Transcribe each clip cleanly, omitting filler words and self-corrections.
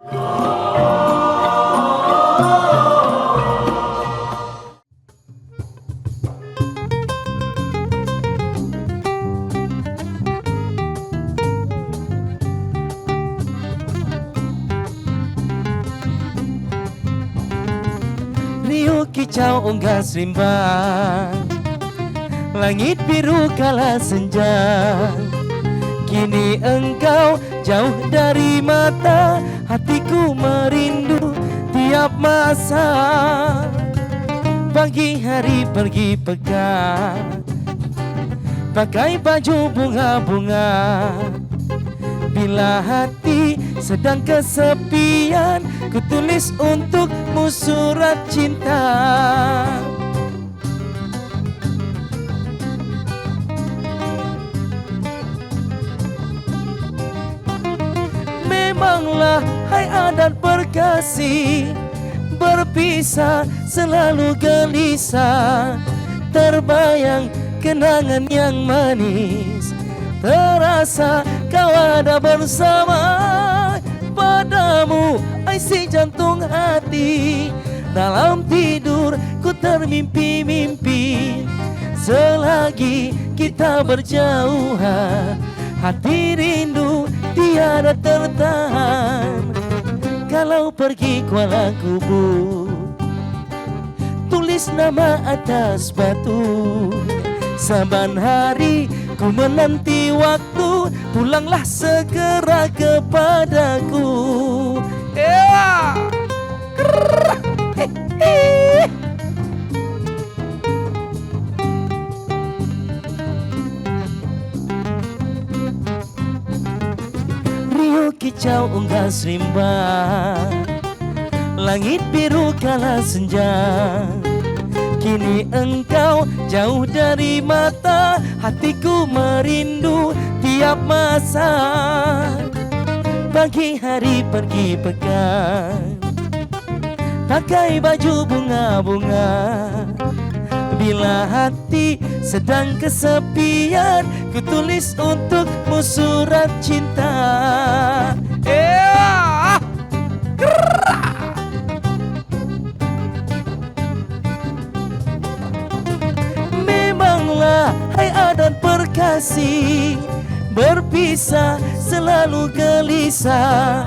Riuh kicau unggas rimbang, langit biru kala senja. Kini engkau jauh dari mata, hatiku merindu tiap masa. Pagi hari pergi pekan, pakai baju bunga-bunga. Bila hati sedang kesepian, ku tulis untukmu surat cinta. Memanglah hai adat berkasih, berpisah selalu gelisah. Terbayang kenangan yang manis, terasa kau ada bersama. Padamu ai si jantung hati, dalam tidur ku termimpi-mimpi. Selagi kita berjauhan, hati rindu tiada tertahan. Kalau pergi kuala kubur, tulis nama atas batu. Saban hari ku menanti waktu, pulanglah segera kepadaku. Yeah. Riuh kicau unggas rimbang, langit biru kala senja. Kini engkau jauh dari mata, hatiku merindu tiap masa. Pagi hari pergi pekan, pakai baju bunga-bunga. Bila hati sedang kesepian, ku tulis untukmu surat cinta. Yeah. Memanglah hai adat berkasih, berpisah selalu gelisah.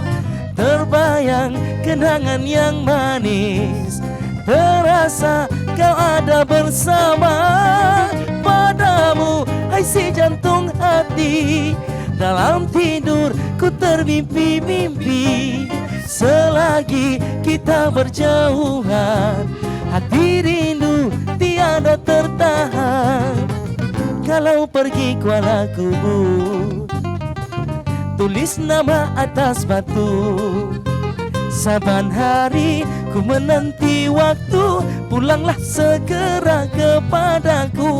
Terbayang kenangan yang manis, terasa kau ada bersama. Padamu hai si jantung hati, dalam tidur ku termimpi-mimpi. Selagi kita berjauhan, hati rindu tiada tertahan. Kalau pergi kuala kubur, tulis nama atas batu. Saban hari ku menanti waktu, pulanglah segera kepadaku.